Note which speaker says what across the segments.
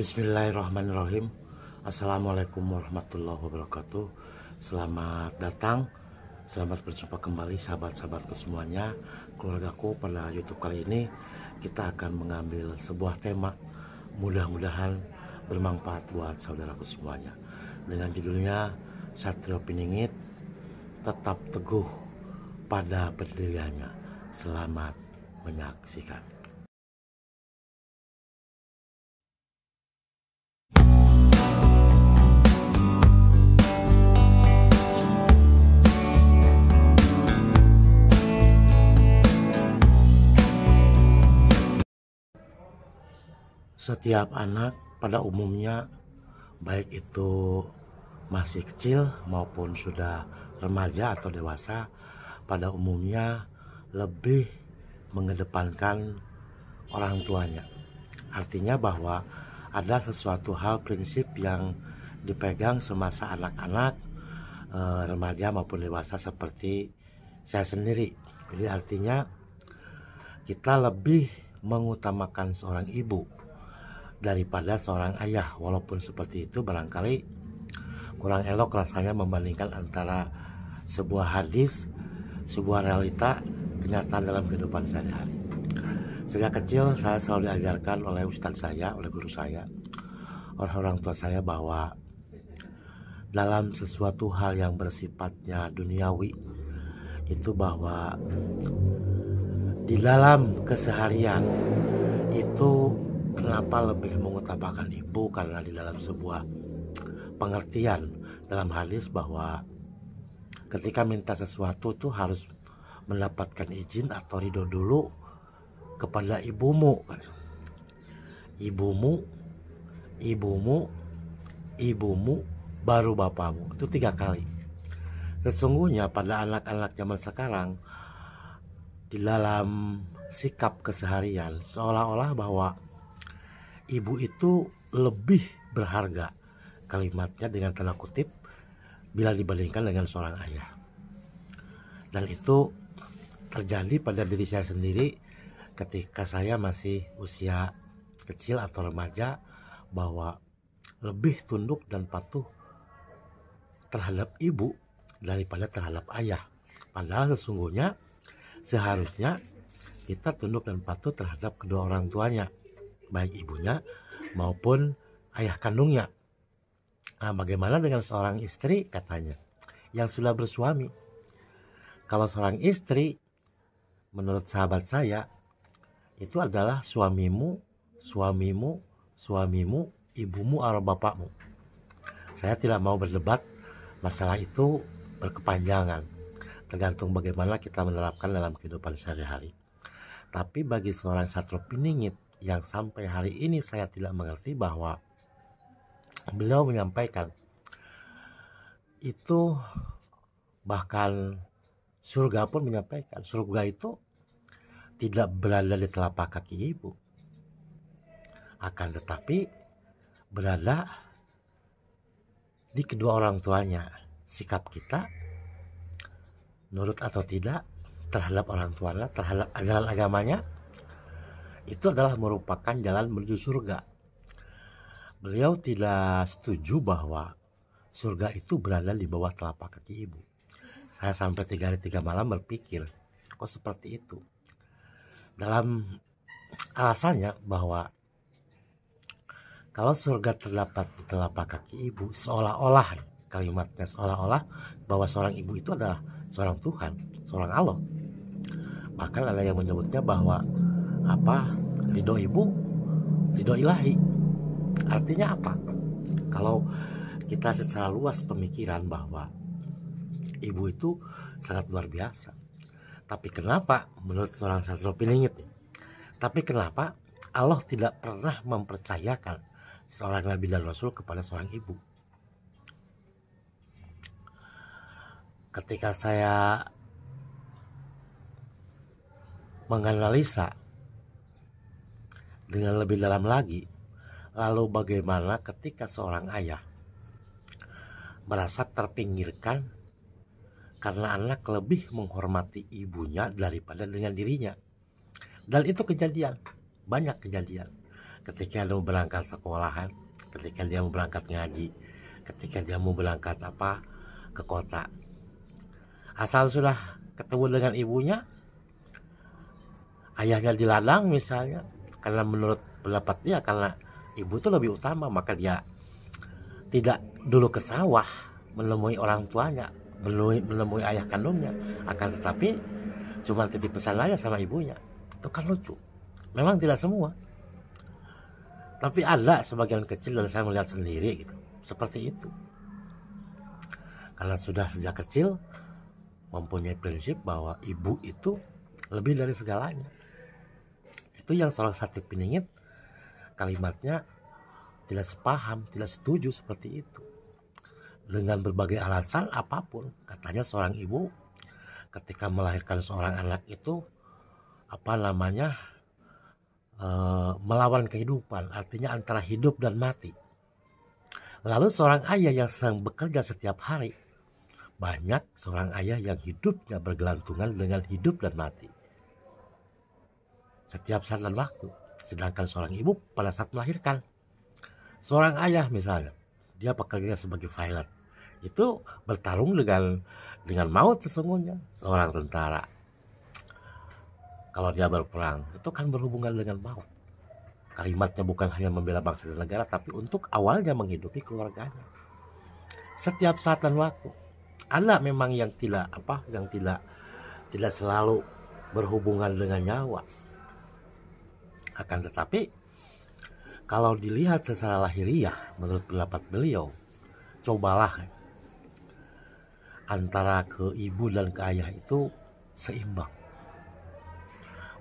Speaker 1: Bismillahirrahmanirrahim. Assalamualaikum warahmatullahi wabarakatuh. Selamat datang, selamat berjumpa kembali sahabat-sahabatku semuanya, keluargaku. Pada YouTube kali ini kita akan mengambil sebuah tema, mudah-mudahan bermanfaat buat saudaraku semuanya, dengan judulnya Satrio Piningit tetap teguh pada pendiriannya. Selamat menyaksikan. Setiap anak pada umumnya, baik itu masih kecil maupun sudah remaja atau dewasa, pada umumnya lebih mengedepankan orang tuanya. Artinya bahwa ada sesuatu hal prinsip yang dipegang semasa anak-anak, remaja maupun dewasa seperti saya sendiri. Jadi artinya kita lebih mengutamakan seorang ibu daripada seorang ayah, walaupun seperti itu barangkali kurang elok rasanya membandingkan antara sebuah hadis, sebuah realita, kenyataan dalam kehidupan sehari-hari. Sejak kecil saya selalu diajarkan oleh ustadz saya, oleh guru saya, oleh orang tua saya, bahwa dalam sesuatu hal yang bersifatnya duniawi itu, bahwa di dalam keseharian itu kenapa lebih mengutamakan ibu, karena di dalam sebuah pengertian dalam hadis bahwa ketika minta sesuatu tuh harus mendapatkan izin atau ridho dulu kepada ibumu. Ibumu, ibumu, ibumu, baru bapakmu. Itu 3 kali. Sesungguhnya pada anak-anak zaman sekarang, di dalam sikap keseharian seolah-olah bahwa ibu itu lebih berharga, kalimatnya dengan tanda kutip, bila dibandingkan dengan seorang ayah. Dan itu terjadi pada diri saya sendiri ketika saya masih usia kecil atau remaja, bahwa lebih tunduk dan patuh terhadap ibu daripada terhadap ayah. Padahal sesungguhnya seharusnya kita tunduk dan patuh terhadap kedua orang tuanya, baik ibunya maupun ayah kandungnya. Nah, bagaimana dengan seorang istri katanya yang sudah bersuami? Kalau seorang istri, menurut sahabat saya, itu adalah suamimu, suamimu, suamimu, ibumu atau bapakmu. Saya tidak mau berdebat masalah itu berkepanjangan, tergantung bagaimana kita menerapkan dalam kehidupan sehari-hari. Tapi bagi seorang Satrio Piningit yang sampai hari ini saya tidak mengerti, bahwa beliau menyampaikan itu, bahkan surga pun menyampaikan surga itu tidak berada di telapak kaki ibu, akan tetapi berada di kedua orang tuanya. Sikap kita nurut atau tidak terhadap orang tuanya, terhadap ajaran agamanya, itu adalah merupakan jalan menuju surga. Beliau tidak setuju bahwa surga itu berada di bawah telapak kaki ibu. Saya sampai 3 hari 3 malam berpikir, kok seperti itu? Dalam alasannya bahwa kalau surga terdapat di telapak kaki ibu, seolah-olah, kalimatnya seolah-olah, bahwa seorang ibu itu adalah seorang Tuhan, seorang Allah. Bahkan ada yang menyebutnya bahwa ridho ibu, ridho ilahi. Artinya apa? Kalau kita secara luas pemikiran bahwa ibu itu sangat luar biasa. Tapi kenapa menurut seorang Satrio Piningit, tapi kenapa Allah tidak pernah mempercayakan seorang Nabi dan Rasul kepada seorang ibu? Ketika saya menganalisa dengan lebih dalam lagi, lalu bagaimana ketika seorang ayah merasa terpinggirkan karena anak lebih menghormati ibunya daripada dengan dirinya? Dan itu kejadian, banyak kejadian. ketika dia mau berangkat sekolahan, ketika dia mau berangkat ngaji, ketika dia mau berangkat ke kota. Asal sudah ketemu dengan ibunya, ayahnya di ladang misalnya, karena menurut pendapat dia karena ibu itu lebih utama, maka dia tidak dulu ke sawah menemui orang tuanya, menemui ayah kandungnya, akan tetapi cuma titip pesan aja sama ibunya. Itu kan lucu. Memang tidak semua, tapi ada sebagian kecil dan saya melihat sendiri gitu, seperti itu. Karena sudah sejak kecil mempunyai prinsip bahwa ibu itu lebih dari segalanya. Itu yang salah satu peningit kalimatnya tidak sepaham, tidak setuju seperti itu. Dengan berbagai alasan apapun, katanya seorang ibu ketika melahirkan seorang anak itu melawan kehidupan, artinya antara hidup dan mati. Lalu seorang ayah yang sedang bekerja setiap hari, banyak seorang ayah yang hidupnya bergelantungan dengan hidup dan mati setiap saat dan waktu. Sedangkan seorang ibu pada saat melahirkan, seorang ayah misalnya, dia bekerja sebagai pilot, itu bertarung dengan maut sesungguhnya. Seorang tentara kalau dia berperang itu kan berhubungan dengan maut. Kalimatnya bukan hanya membela bangsa dan negara, tapi untuk awalnya menghidupi keluarganya setiap saat dan waktu. Ada memang yang tidak selalu berhubungan dengan nyawa. Akan tetapi kalau dilihat secara lahiriah, menurut pendapat beliau, cobalah antara ke ibu dan ke ayah itu seimbang.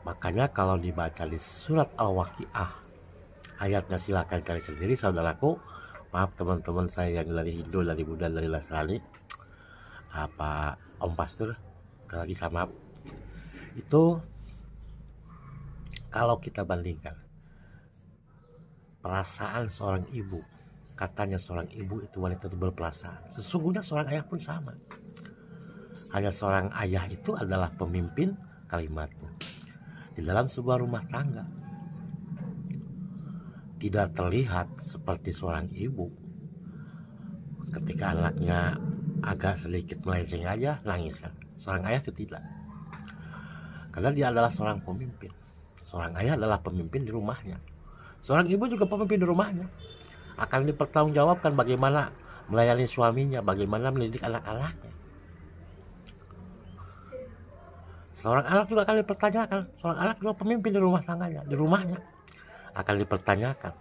Speaker 1: Makanya kalau dibaca di surat Al-Waqiah, ayatnya silakan cari sendiri saudaraku. Maaf teman-teman saya yang dari Hindu, dari Buddha, dari Nasrani, Om Pastur, lagi sama itu. Kalau kita bandingkan perasaan seorang ibu, katanya seorang ibu itu wanita itu berperasaan. Sesungguhnya seorang ayah pun sama. Hanya seorang ayah itu adalah pemimpin kalimatnya di dalam sebuah rumah tangga. Tidak terlihat seperti seorang ibu ketika anaknya agak sedikit melenceng aja nangis kan. Seorang ayah itu tidak, karena dia adalah seorang pemimpin. Seorang ayah adalah pemimpin di rumahnya. Seorang ibu juga pemimpin di rumahnya. Akan dipertanggungjawabkan bagaimana melayani suaminya, bagaimana mendidik anak-anaknya. Seorang anak juga akan dipertanyakan. Seorang anak juga pemimpin di rumah tangganya, di rumahnya. Akan dipertanyakan,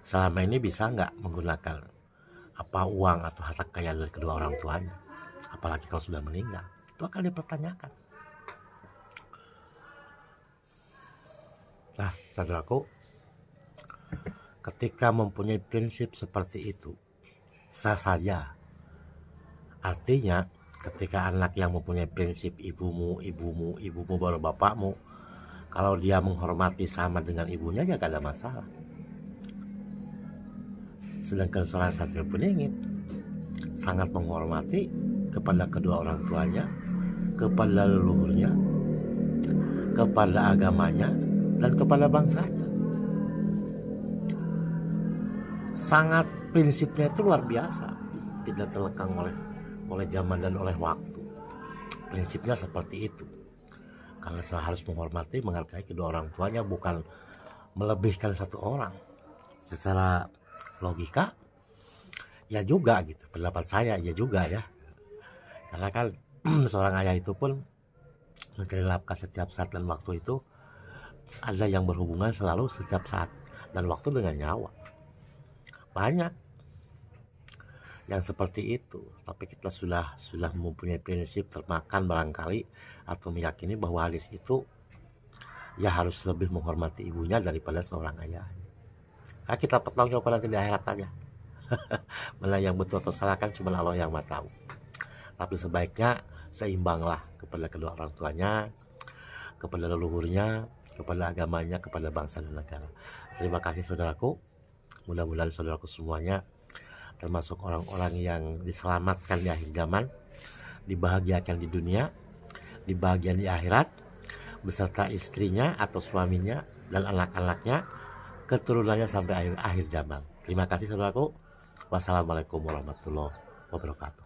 Speaker 1: selama ini bisa nggak menggunakan uang atau harta kekayaan dari kedua orang tuanya, apalagi kalau sudah meninggal. Itu akan dipertanyakan. Nah, saudaraku, ketika mempunyai prinsip seperti itu, sah saja. Artinya, ketika anak yang mempunyai prinsip ibumu baru bapakmu, kalau dia menghormati sama dengan ibunya, ya gak ada masalah. Sedangkan seorang satria peningit sangat menghormati kepada kedua orang tuanya, kepada leluhurnya, kepada agamanya, dan kepada bangsanya. Sangat prinsipnya itu luar biasa, tidak terlekang oleh zaman dan oleh waktu. Prinsipnya seperti itu. Karena saya harus menghormati, menghargai kedua orang tuanya, bukan melebihkan satu orang. Secara logika ya juga gitu, pendapat saya ya juga ya. Karena kan seorang ayah itu pun mencari nafkah setiap saat dan waktu itu. Ada yang berhubungan selalu setiap saat dan waktu dengan nyawa. Banyak yang seperti itu, tapi kita sudah mempunyai prinsip termakan barangkali atau meyakini bahwa hadis itu ya harus lebih menghormati ibunya daripada seorang ayah. Nah, kita pertanggungjawabkan nanti di akhirat aja. Mana yang betul atau salah kan cuma Allah yang Maha tahu. Tapi sebaiknya seimbanglah kepada kedua orang tuanya, kepada leluhurnya, kepada agamanya, kepada bangsa dan negara. Terima kasih saudaraku. Mudah-mudahan saudaraku semuanya, termasuk orang-orang yang diselamatkan di akhir zaman, dibahagiakan di dunia, dibahagiakan di akhirat, beserta istrinya atau suaminya, dan anak-anaknya, keturunannya sampai akhir zaman. Terima kasih saudaraku. Wassalamualaikum warahmatullahi wabarakatuh.